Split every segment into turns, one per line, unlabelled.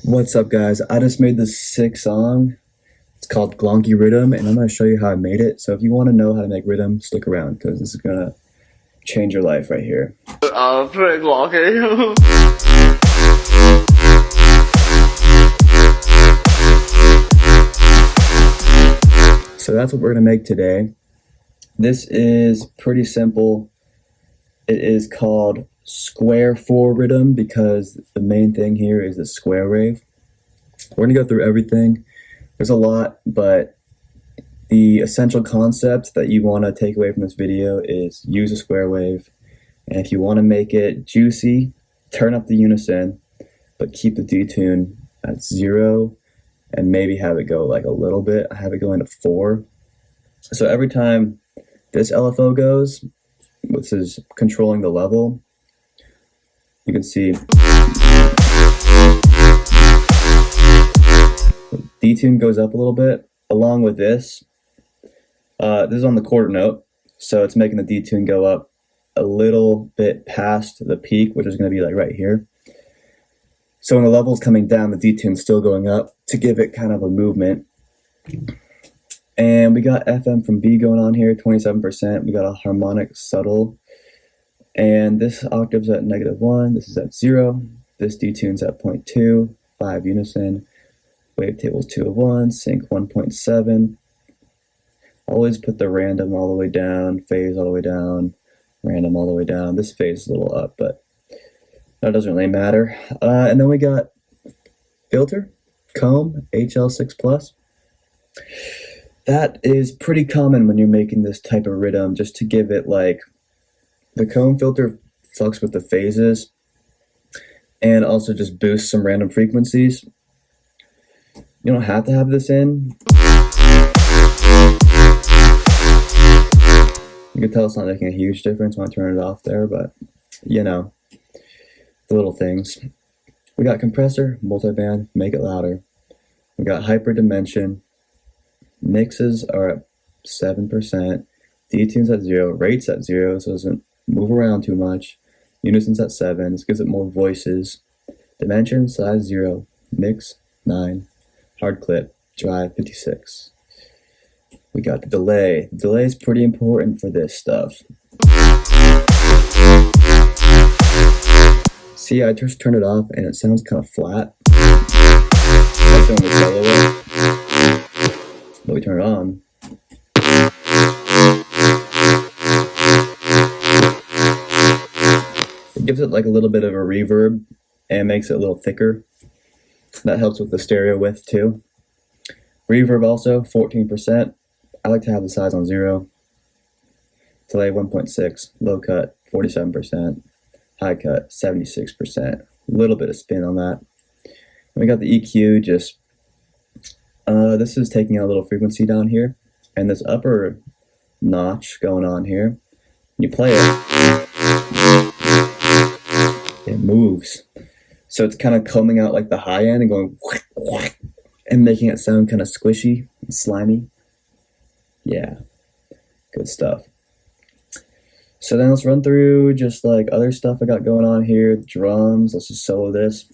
What's up, guys? I just made this sick song. It's called Glonky Rhythm, and I'm going to show you how I made it. So if you want to know how to make rhythm, stick around, because this is going to change your life right here.
Pretty glonky.
So that's what we're going to make today. This is pretty simple. It is called square 4 rhythm because the main thing here is the square wave. We're going to go through everything. There's a lot, but the essential concept that you want to take away from this video is use a square wave. And if you want to make it juicy, turn up the unison, but keep the detune at 0 and maybe have it go like a little bit. I have it going to 4. So every time this LFO goes, which is controlling the level, you can see detune goes up a little bit. Along with this, this is on the quarter note, so it's making the detune go up a little bit past the peak, which is going to be like right here. So when the level's coming down, the detune's still going up to give it kind of a movement. And we got FM from B going on here, 27%. We got a harmonic subtle. And this octave's at -1, this is at 0, this detune's at 0.2, 5 unison, wavetable's 2 of 1, sync 1.7. Always put the random all the way down, phase all the way down, random all the way down. This phase is a little up, but that doesn't really matter. And then we got filter, comb, HL6+. That is pretty common when you're making this type of rhythm, just to give it like, the comb filter fucks with the phases and also just boosts some random frequencies. You don't have to have this in. You can tell it's not making a huge difference when I turn it off there, but you know, the little things. We got compressor, multiband, make it louder. We got hyper dimension. Mixes are at 7%. Detunes at 0, rates at 0, so it doesn't move around too much. Unison's at 7, this gives it more voices. Dimension, size 0, mix 9, hard clip, drive 56. We got the delay. The delay is pretty important for this stuff. See, I just turned it off and it sounds kind of flat. Especially when we solo it. But we turn it on. It gives it like a little bit of a reverb and makes it a little thicker. That helps with the stereo width too. Reverb also 14%. I like to have the size on 0. Delay 1.6. Low cut 47%. High cut 76%. A little bit of spin on that. And we got the EQ. Just this is taking a little frequency down here, and this upper notch going on here. You play it. It moves, so it's kind of combing out like the high end and going and making it sound kind of squishy and slimy. Yeah, good stuff. So then let's run through just like other stuff I got going on here. The drums, let's just solo this.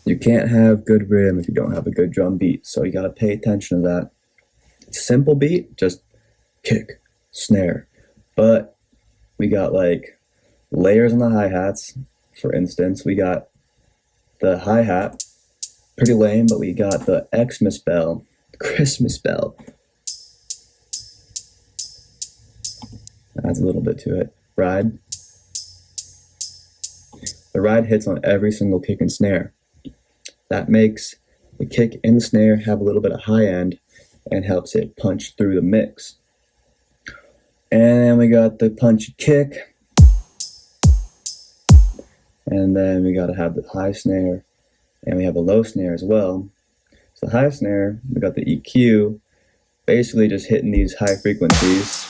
You can't have good rhythm if you don't have a good drum beat, so you gotta pay attention to that. Simple beat, just kick, snare, but we got like layers on the hi-hats. For instance, we got the hi-hat, pretty lame, but we got the Xmas bell, Christmas bell. Adds a little bit to it. Ride. The ride hits on every single kick and snare. That makes the kick and the snare have a little bit of high end and helps it punch through the mix. And we got the punchy kick. And then we got to have the high snare, and we have a low snare as well. So the high snare, we got the EQ, basically just hitting these high frequencies.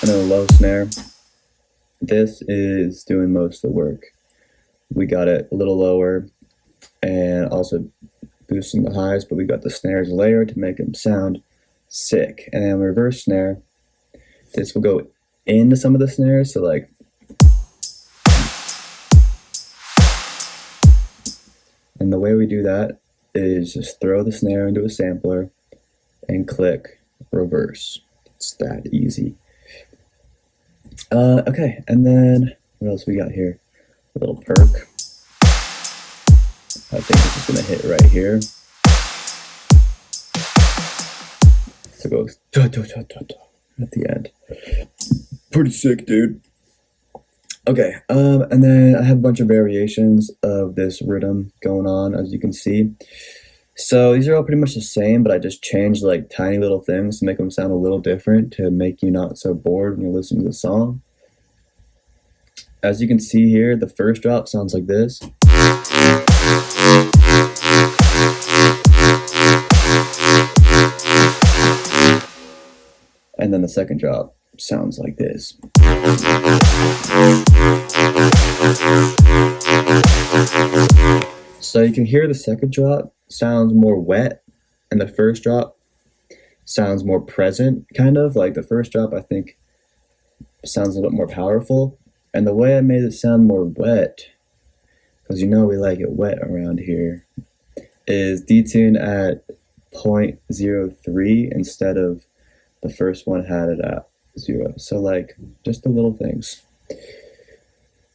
And then the low snare, this is doing most of the work. We got it a little lower and also boosting the highs, but we got the snares layered to make them sound Sick. And then reverse snare, this will go into some of the snares, so like, and the way we do that is just throw the snare into a sampler and click reverse. It's that easy. Okay, and then what else we got here? A little perk. I think this is gonna hit right here. So it goes da, da, da, da, da, at the end. Pretty sick, dude. Okay, and then I have a bunch of variations of this RIDDIM going on, as you can see. So these are all pretty much the same, but I just changed like tiny little things to make them sound a little different to make you not so bored when you're listening to the song. As you can see here, the first drop sounds like this. And then the second drop sounds like this. So you can hear the second drop sounds more wet, and the first drop sounds more present, kind of. Like the first drop, I think, sounds a little bit more powerful. And the way I made it sound more wet, because you know we like it wet around here, is detune at 0.03 instead of the first one had it at 0. So like, just the little things.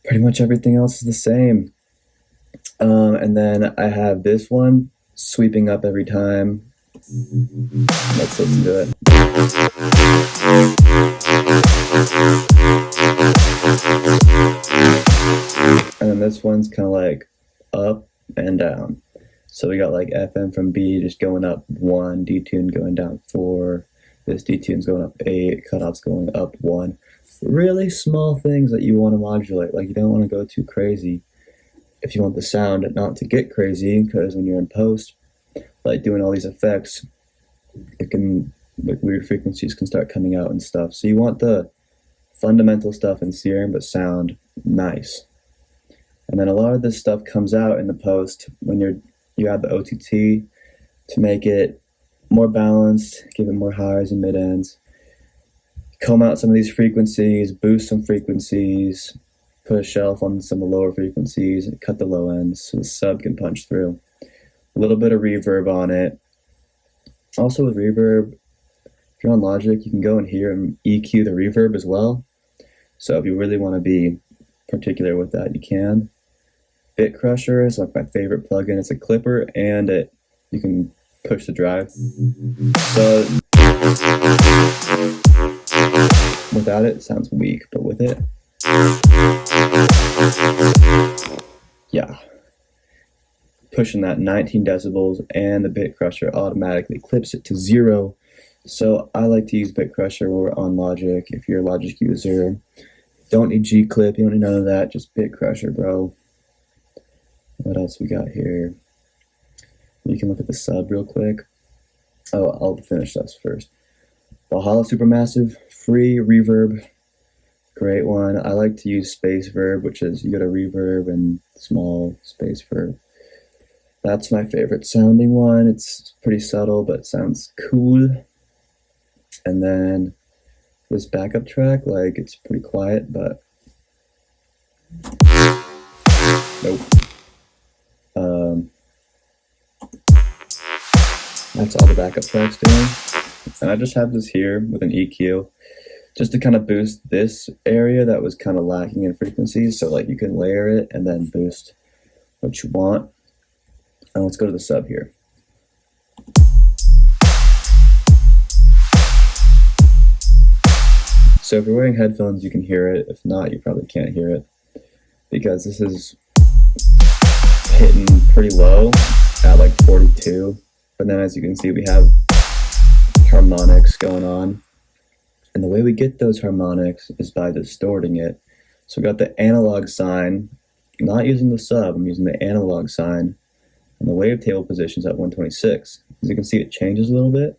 Pretty much everything else is the same. And then I have this one sweeping up every time. Let's listen to it. And then this one's kind of like up and down. So we got like FM from B just going up 1, detune going down 4, this detune's going up 8, cutoff's going up 1. Really small things that you want to modulate. Like you don't want to go too crazy if you want the sound not to get crazy, because when you're in post, like doing all these effects, it can, like weird frequencies can start coming out and stuff. So you want the fundamental stuff in Serum but sound nice. And then a lot of this stuff comes out in the post when you add the OTT to make it more balanced, give it more highs and mid ends, comb out some of these frequencies, boost some frequencies, put a shelf on some of the lower frequencies, and cut the low ends so the sub can punch through. A little bit of reverb on it. Also with reverb, if you're on Logic, you can go in here and EQ the reverb as well. So if you really want to be particular with that, you can. Bit Crusher is like my favorite plugin. It's a clipper and you can push the drive. So without it, it sounds weak, but with it, yeah. Pushing that 19 decibels, and the Bit Crusher automatically clips it to 0. So I like to use Bit Crusher when we're on Logic. If you're a Logic user, don't need G-Clip, you don't need none of that, just Bit Crusher, bro. What else we got here? You can look at the sub real quick. Oh, I'll finish this first. Valhalla Supermassive, free reverb, great one. I like to use space verb, which is you get a reverb and small space verb. That's my favorite sounding one. It's pretty subtle, but it sounds cool. And then this backup track, like it's pretty quiet, but nope. That's all the backup tracks doing. And I just have this here with an EQ just to kind of boost this area that was kind of lacking in frequencies. So like you can layer it and then boost what you want. And let's go to the sub here. So if you're wearing headphones, you can hear it. If not, you probably can't hear it because this is hitting pretty low at like 42. But then as you can see, we have harmonics going on. And the way we get those harmonics is by distorting it. So we got the analog sign, not using the sub, I'm using the analog sign. And the wavetable position's at 126. As you can see, it changes a little bit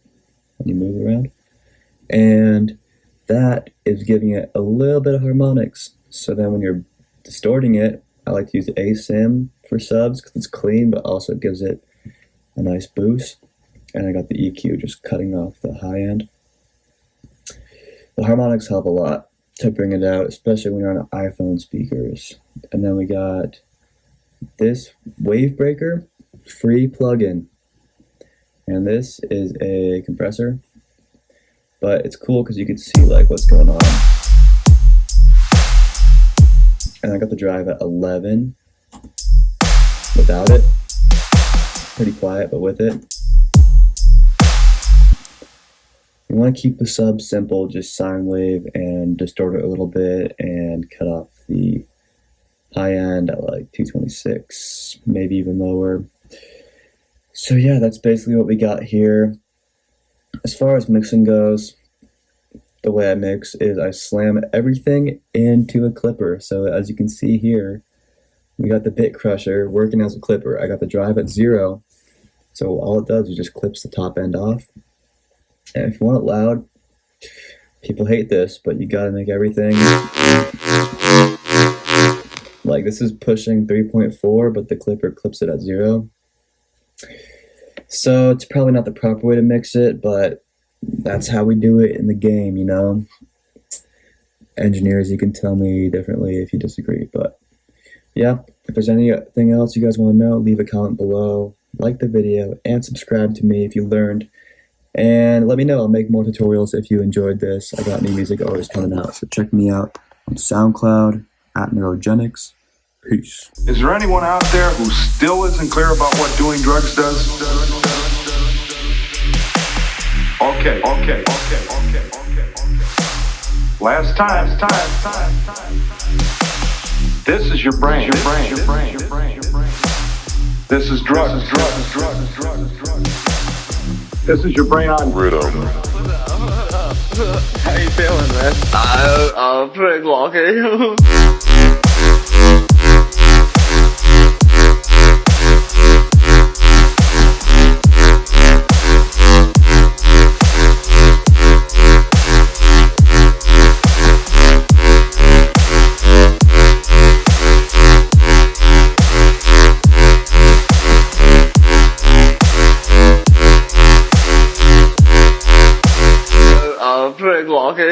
when you move around. And that is giving it a little bit of harmonics. So then when you're distorting it, I like to use ASIM for subs because it's clean, but also gives it a nice boost. and I got the EQ just cutting off the high end. The harmonics help a lot to bring it out, especially when you're on iPhone speakers. And then we got this wave breaker free plugin, and this is a compressor, but it's cool because you can see like what's going on. And I got the drive at 11 without it. Pretty quiet, but with it. You want to keep the sub simple, just sine wave and distort it a little bit and cut off the high end at like 226, maybe even lower. So yeah, that's basically what we got here. As far as mixing goes, the way I mix is I slam everything into a clipper. So as you can see here, we got the bit crusher working as a clipper. I got the drive at 0. So all it does is just clips the top end off. And if you want it loud, people hate this, but you gotta make everything. Like this is pushing 3.4, but the clipper clips it at 0. So it's probably not the proper way to mix it, but that's how we do it in the game, you know. Engineers, you can tell me differently if you disagree, but yeah, if there's anything else you guys want to know, leave a comment below, like the video, and subscribe to me if you learned. And let me know, I'll make more tutorials if you enjoyed this. I got new music always coming out, so check me out on SoundCloud at Neurogenics. Peace.
Is there anyone out there who still isn't clear about what doing drugs does? Okay. Last time. This is your brain. This is drugs. This is your brain on RIDDIM.
How you feeling, man? I'm pretty lucky. Pretty lucky.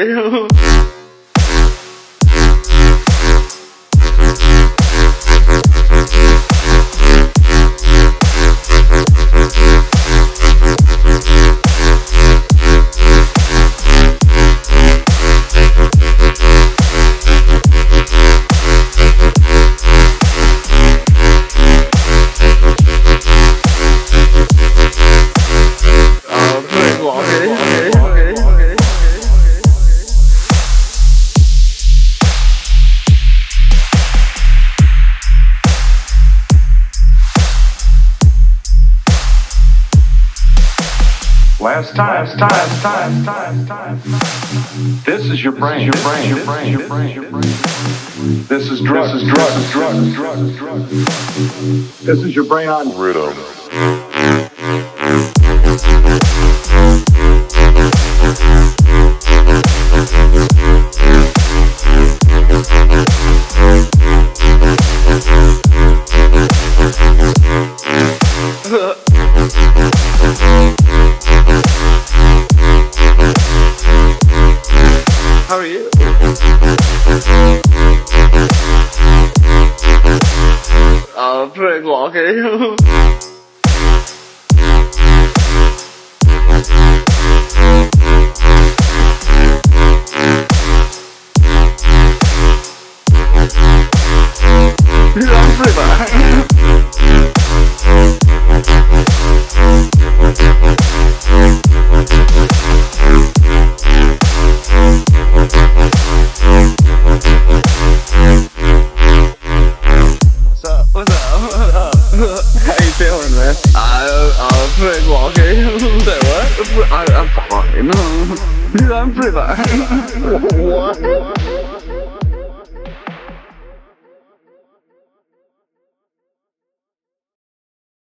Last time. This is your brain. This is drugs. This is your brain on RIDDIM.
How are you? Pretty lucky. How you feeling, man? I'm pretty lucky. Say what? I'm fine. I'm pretty lucky. What?